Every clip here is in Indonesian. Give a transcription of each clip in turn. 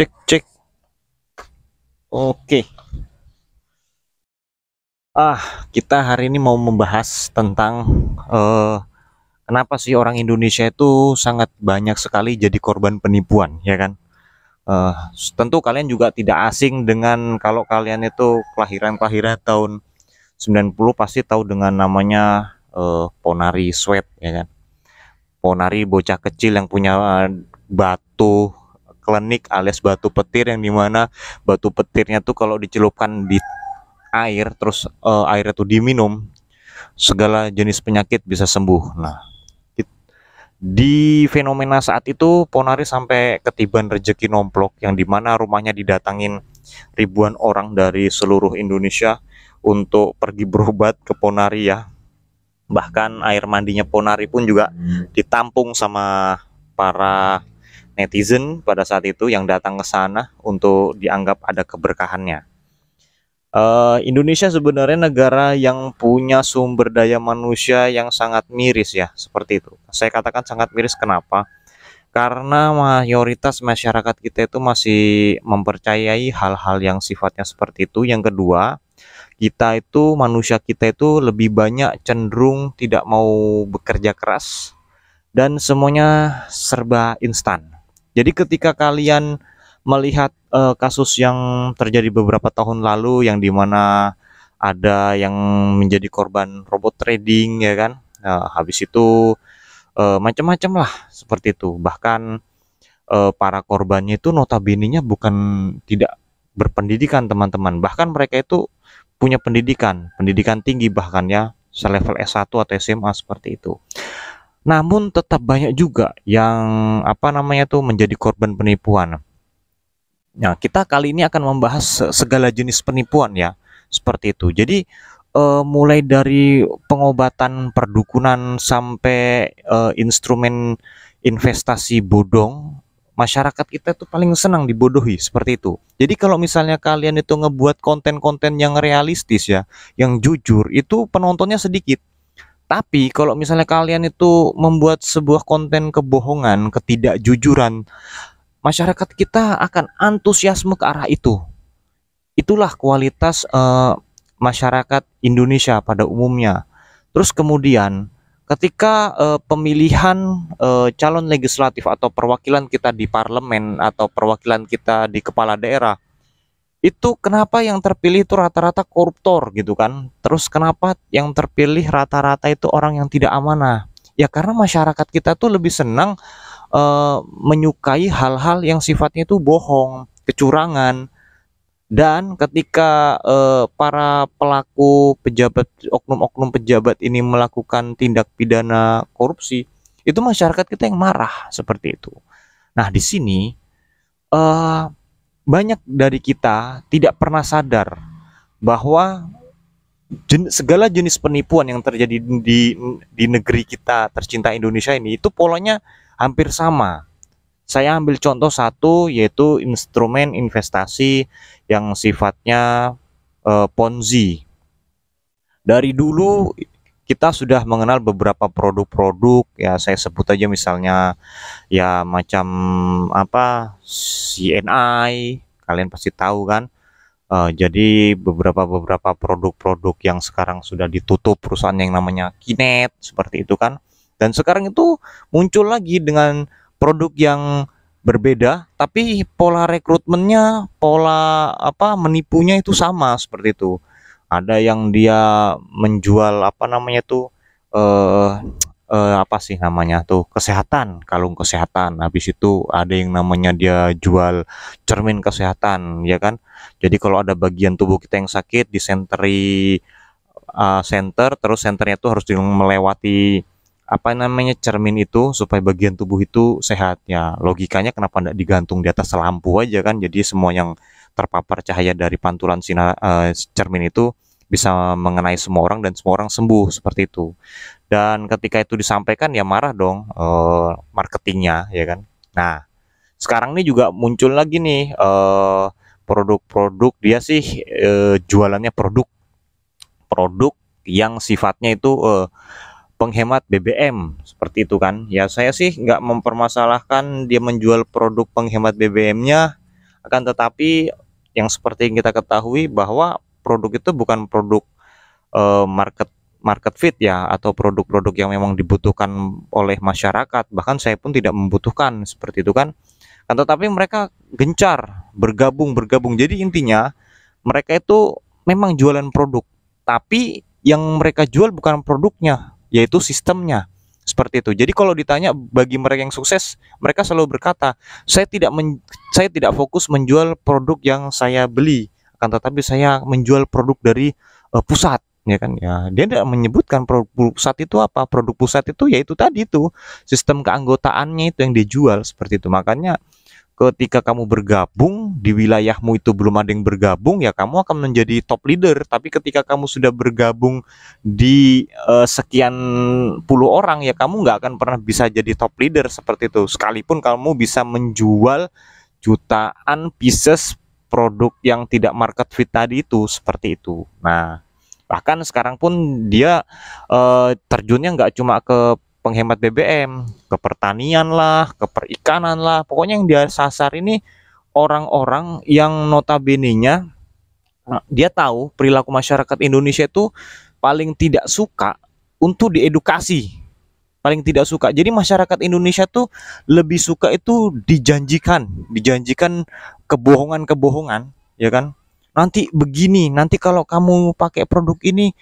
Cek cek. Oke. Kita hari ini mau membahas tentang eh, kenapa sih orang Indonesia itu sangat banyak sekali jadi korban penipuan, ya kan? Eh, Tentu kalian juga tidak asing dengan kalau kalian itu kelahiran tahun 90 pasti tahu dengan namanya Ponari Sweat, ya kan? Ponari bocah kecil yang punya batu klenik alias batu petir yang dimana batu petirnya tuh kalau dicelupkan di air terus air itu diminum segala jenis penyakit bisa sembuh. Nah, di fenomena saat itu Ponari sampai ketiban rezeki nomplok yang dimana rumahnya didatangin ribuan orang dari seluruh Indonesia untuk pergi berobat ke Ponari ya. Bahkan air mandinya Ponari pun juga ditampung sama para netizen pada saat itu yang datang ke sana untuk dianggap ada keberkahannya. Indonesia sebenarnya negara yang punya sumber daya manusia yang sangat miris ya, seperti itu. Saya katakan sangat miris kenapa? Karena mayoritas masyarakat kita itu masih mempercayai hal-hal yang sifatnya seperti itu. Yang kedua, manusia kita itu lebih banyak cenderung tidak mau bekerja keras dan semuanya serba instan. Jadi ketika kalian melihat kasus yang terjadi beberapa tahun lalu yang dimana ada yang menjadi korban robot trading ya kan. Nah, habis itu macam-macam lah seperti itu. Bahkan para korbannya itu notabene-nya bukan tidak berpendidikan teman-teman. Bahkan mereka itu punya pendidikan tinggi bahkan ya, selevel S1 atau SMA seperti itu. Namun tetap banyak juga yang menjadi korban penipuan. Nah, kita kali ini akan membahas segala jenis penipuan ya, seperti itu. Jadi mulai dari pengobatan perdukunan sampai instrumen investasi bodong, masyarakat kita tuh paling senang dibodohi seperti itu. Jadi kalau misalnya kalian itu ngebuat konten-konten yang realistis ya, yang jujur, itu penontonnya sedikit. Tapi kalau misalnya kalian itu membuat sebuah konten kebohongan, ketidakjujuran, masyarakat kita akan antusiasme ke arah itu. Itulah kualitas masyarakat Indonesia pada umumnya. Terus kemudian ketika pemilihan calon legislatif atau perwakilan kita di parlemen atau perwakilan kita di kepala daerah, itu kenapa yang terpilih itu rata-rata koruptor gitu kan? Terus kenapa yang terpilih rata-rata itu orang yang tidak amanah? Ya karena masyarakat kita tuh lebih senang menyukai hal-hal yang sifatnya itu bohong, kecurangan. Dan ketika para pelaku pejabat, oknum-oknum pejabat ini melakukan tindak pidana korupsi, itu masyarakat kita yang marah seperti itu. Nah, di sini eh, banyak dari kita tidak pernah sadar bahwa segala jenis penipuan yang terjadi di negeri kita tercinta Indonesia ini itu polanya hampir sama. Saya ambil contoh satu yaitu instrumen investasi yang sifatnya Ponzi. Dari dulu kita sudah mengenal beberapa produk-produk ya, saya sebut aja misalnya ya macam CNI, kalian pasti tahu kan. Jadi beberapa produk-produk yang sekarang sudah ditutup perusahaan yang namanya Kinet seperti itu kan. Dan sekarang itu muncul lagi dengan produk yang berbeda, tapi pola rekrutmennya, pola menipunya itu sama seperti itu. Ada yang dia menjual eh apa sih namanya tuh kesehatan, kalung kesehatan. Habis itu ada yang namanya dia jual cermin kesehatan, ya kan? Jadi kalau ada bagian tubuh kita yang sakit disenteri center, terus senternya itu harus melewati cermin itu supaya bagian tubuh itu sehat ya. Logikanya kenapa tidak digantung di atas lampu aja kan? Jadi semua yang terpapar cahaya dari pantulan sinar cermin itu bisa mengenai semua orang dan semua orang sembuh seperti itu. Dan ketika itu disampaikan ya marah dong marketingnya ya kan. Nah, sekarang ini juga muncul lagi nih produk-produk dia sih jualannya produk yang sifatnya itu penghemat BBM seperti itu kan. Ya saya sih nggak mempermasalahkan dia menjual produk penghemat BBM-nya Akan tetapi yang seperti yang kita ketahui bahwa produk itu bukan produk market market fit ya, atau produk-produk yang memang dibutuhkan oleh masyarakat. Bahkan saya pun tidak membutuhkan seperti itu kan. Kan tetapi mereka gencar bergabung. Jadi intinya mereka itu memang jualan produk, tapi yang mereka jual bukan produknya, yaitu sistemnya. Seperti itu. Jadi kalau ditanya bagi mereka yang sukses, mereka selalu berkata, saya tidak fokus menjual produk yang saya beli, akan tetapi saya menjual produk dari pusat, ya kan. Ya, dia tidak menyebutkan produk pusat itu apa. Produk pusat itu yaitu tadi itu sistem keanggotaannya itu yang dijual, seperti itu. Makanya ketika kamu bergabung di wilayahmu itu belum ada yang bergabung, ya kamu akan menjadi top leader. Tapi ketika kamu sudah bergabung di sekian puluh orang, ya kamu nggak akan pernah bisa jadi top leader seperti itu. Sekalipun kamu bisa menjual jutaan pieces produk yang tidak market fit tadi itu, seperti itu. Nah, bahkan sekarang pun dia terjunnya nggak cuma ke penghemat BBM, ke pertanian lah, ke perikanan lah. Pokoknya yang dia sasar ini orang-orang yang notabene-nya dia tahu perilaku masyarakat Indonesia itu paling tidak suka untuk diedukasi. Paling tidak suka. Jadi masyarakat Indonesia tuh lebih suka itu dijanjikan kebohongan-kebohongan, ya kan? Nanti begini, nanti kalau kamu pakai produk ini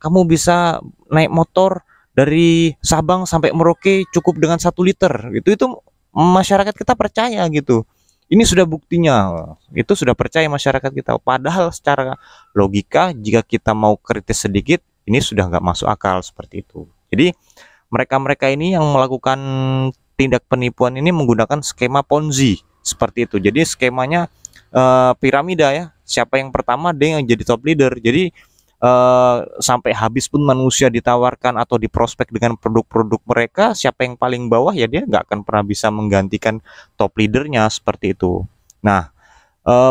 kamu bisa naik motor dari Sabang sampai Merauke cukup dengan 1 liter. Itu masyarakat kita percaya gitu. Ini sudah buktinya. Itu sudah percaya masyarakat kita. Padahal secara logika jika kita mau kritis sedikit, ini sudah nggak masuk akal seperti itu. Jadi mereka-mereka ini yang melakukan tindak penipuan ini menggunakan skema Ponzi seperti itu. Jadi skemanya piramida ya. Siapa yang pertama dia yang jadi top leader. Jadi sampai habis pun manusia ditawarkan atau diprospek dengan produk-produk mereka, siapa yang paling bawah ya dia nggak akan pernah bisa menggantikan top leadernya, seperti itu. Nah,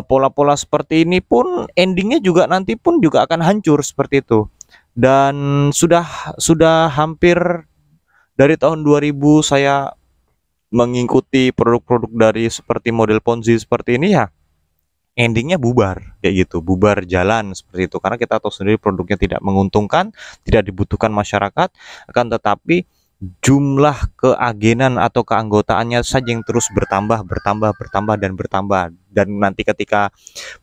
pola-pola seperti ini pun endingnya juga nanti pun juga akan hancur seperti itu. Dan sudah hampir dari tahun 2000 saya mengikuti produk-produk dari seperti model Ponzi seperti ini ya, endingnya bubar kayak gitu, bubar jalan seperti itu, karena kita tahu sendiri produknya tidak menguntungkan, tidak dibutuhkan masyarakat. Akan tetapi jumlah keagenan atau keanggotaannya saja yang terus bertambah, dan nanti ketika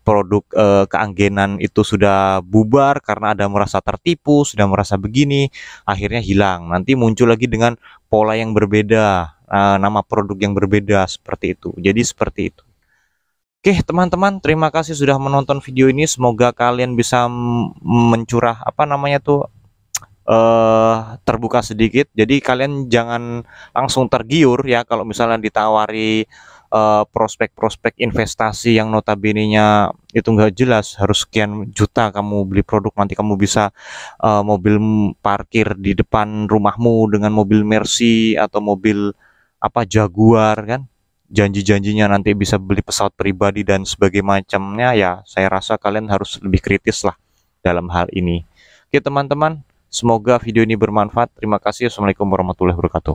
produk keagenan itu sudah bubar karena ada merasa tertipu, sudah merasa begini, akhirnya hilang, nanti muncul lagi dengan pola yang berbeda, nama produk yang berbeda, seperti itu. Jadi seperti itu. Oke teman-teman, terima kasih sudah menonton video ini. Semoga kalian bisa mencurah apa namanya tuh terbuka sedikit. Jadi kalian jangan langsung tergiur ya kalau misalnya ditawari prospek-prospek investasi yang notabene-nya itu nggak jelas, harus sekian juta kamu beli produk, nanti kamu bisa mobil parkir di depan rumahmu dengan mobil Mercy atau mobil apa Jaguar kan. Janji-janjinya nanti bisa beli pesawat pribadi dan sebagainya macamnya, ya saya rasa kalian harus lebih kritis lah dalam hal ini. Oke teman-teman, semoga video ini bermanfaat. Terima kasih. Assalamualaikum warahmatullahi wabarakatuh.